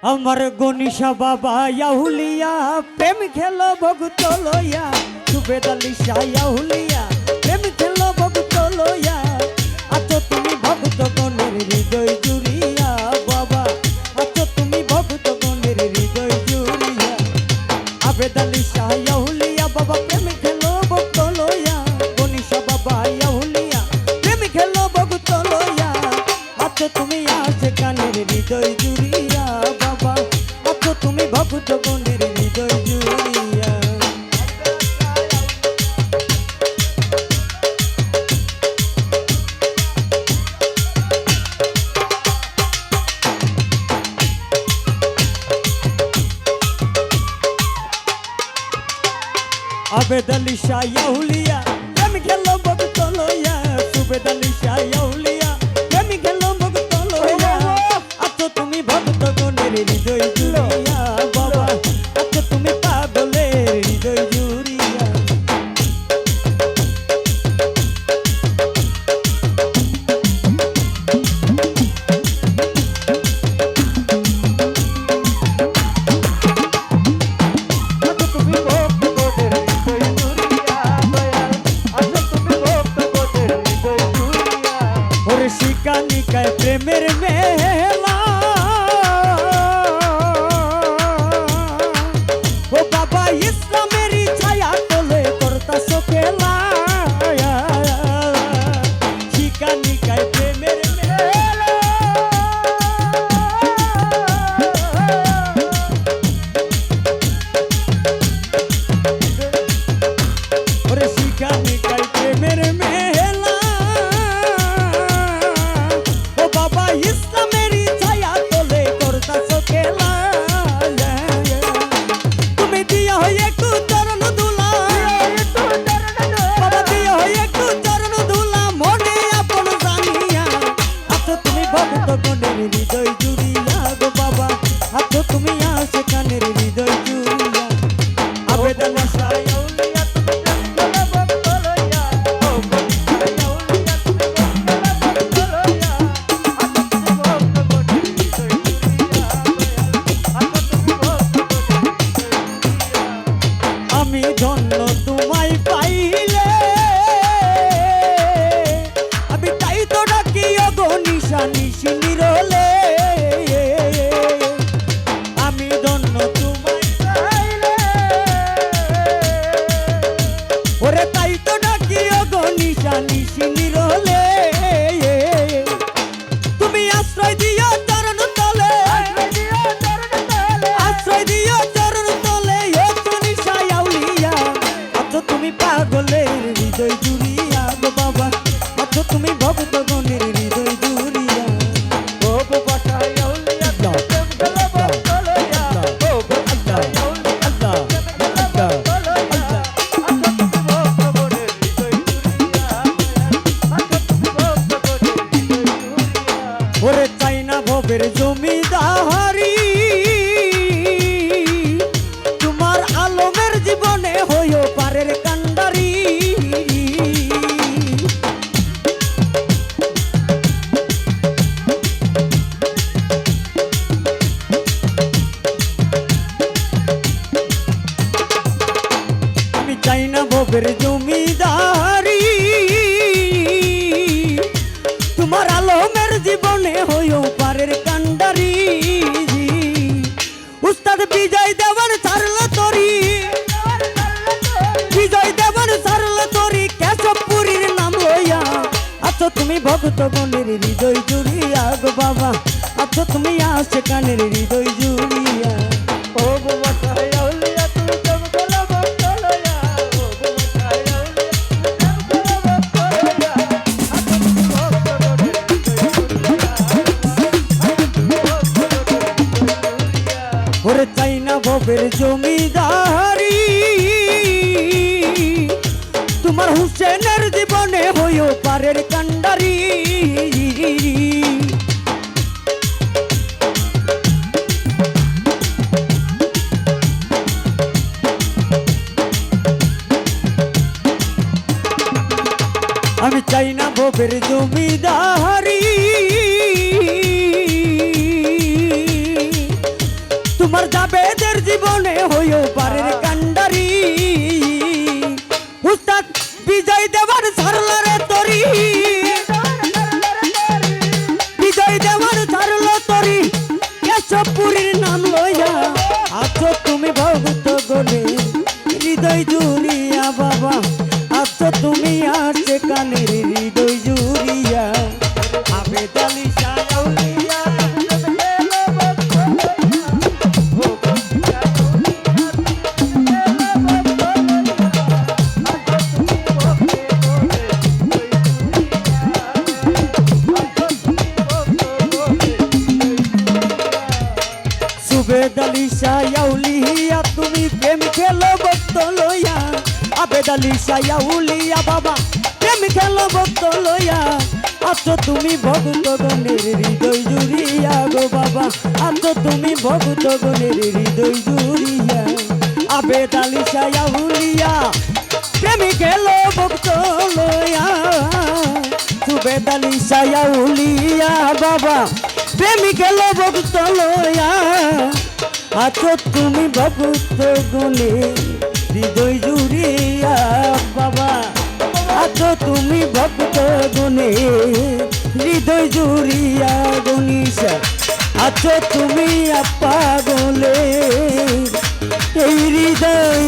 আমার গনিশা বাবা ইয়াহুলিয়া প্রেম খেলো ভক্ত লইয়া সুবেদ আলী শাহ ইয়াহুলিয়া প্রেম খেলো ভক্ত লইয়া আছো তুমি ভক্ত গণের হৃদয় জুড়িয়া বাবা আছো তুমি ভক্ত গণের হৃদয় জুড়িয়া আবেদ আলী শাহ ইয়াহুলিয়া বাবা প্রেম খেলো ভক্ত লইয়া গনিশা বাবা ইয়াহুলিয়া প্রেম খেলো ভক্ত লইয়া আছো তুমি আছে কানের হৃদয় জুড়িয়া বাবা আছো তুমি ভক্ত গণের হৃদয় জুড়িয়া আবেদ আলী শাহ ইয়াহুলিয়া প্রেম খেলো ভক্ত লইয়া সুবেদ আলী শাহ ইয়াহুলিয়া প্রেম খেলো ভক্ত লইয়া আছো তুমি ভক্ত গণের হৃদয় জুড়িয়া বাবা আছো তুমি পাগলের হৃদয় জুড়িয়া শিকানিকায় প্রেমের মেলা ও বাবা ইসলামের ছায়া তোলে করতাছ খেলা শিকানিকায় প্রেমের মেলা ওরে শিকানিকায় প্রেমের মেলা ইসলামেরই ছায়া তোলে করতাছ খেলা তুমি দিয়া হই একটু চরণ ধুলা বাবা দিয়া হই একটু চরণ ধুলা মনে আপন জানিয়া আছো তুমি ভক্ত গণের হৃদয় জুড়িয়া গো বাবা আছো তুমি আসে কানের হৃদয় জুড়িয়া আবেদন আমি ধন্য তোমায় পাইলে আমি তাই তো ডাকি অগনিশা নিশি নিরলে আমি ধন্য তোমায় পাইলে ওরে তাই তো ডাকি অগনিশা নিশি নিরলে তুমি আশ্রয় দিও চরণ তলে আশ্রয় দিও চরণ তলে তুমি পাগলের হৃদয় জুড়িয়া গো বাবা আছো তুমি ভক্ত গণের হৃদয় জুড়িয়া ও বাবা শায়াউলিয়া প্রেম খেলো ভক্ত লইয়া ও বাবা শায়াউলিয়া প্রেম খেলো ভক্ত লইয়া আছো তুমি ভক্ত গণের হৃদয় জুড়িয়া আছো তুমি ভক্ত গণের হৃদয় জুড়িয়া ওরে চাইনা ভবের জমিদারি তোমার আলমের জীবনে হইও পারের কান্ডারি আমি চাই না ভবের জমিদারি তোমার আলমের জীবনে হইও পারের কান্ডারি উস্তাদ বিজয় দেওয়ান ছাড়ল তরি বিজয় দেবন সারল তরি কেশবপুরীর নাম লইয়া আছো তুমি ভক্ত গণের হৃদয় জুড়িয়া গো বাবা আছো তুমি আসে কানের হৃদয় জুড়িয়া ও বাবা শায়াউলিয়া তুমি প্রেম খেলো ভক্ত লইয়া ও বাবা শায়াউলিয়া তুমি প্রেম খেলো ভক্ত লইয়া আছো তুমি ভক্ত গণের হৃদয় জুড়িয়া আছো তুমি ভক্ত গণের হৃদয় জুড়িয়া ওরে চাই না ভবের জমিদারি তোমার হুসেনের জীবনে হইও পারের কান্ডারি আমি চাই না ভবের জমিদারি আমার জাবেদের জীবনে হইও পারের কান্ডারি উস্তাদ বিজয় দেওয়ার ছাড়লারে তরি বিজয় দেওয়ার ছাড়লো তরি কেশবপুরীর নাম লইয়া আছো তুমি ভক্ত গনে হৃদয় জুড়িয়া বাবা আছো তুমি আছে কানের হৃদয় জুড়িয়া আবেদ আলী শাহ আউলিয়া আবেদ আলী শাহ আউলিয়া তুমি প্রেম খেলো ভক্ত লইয়া আবেদ আলী শাহ আউলিয়া বাবা প্রেম খেলো ভক্ত লইয়া আছো তুমি ভক্ত গণের হৃদয় জুড়িয়া গো বাবা আছো তুমি ভক্ত গণের হৃদয় জুড়িয়া আবেদ আলী শাহ আউলিয়া প্রেম খেলো ভক্ত লইয়া আবেদ আলী শাহ আউলিয়া বাবা প্রেম খেলো ভক্ত লইয়া আছো তুমি ভক্ত গুণে হৃদয় জুড়িয়া বাবা আছো তুমি ভক্ত গুণে হৃদয় জুড়িয়া গণিসা আছো তুমি আপা বলে এই হৃদয়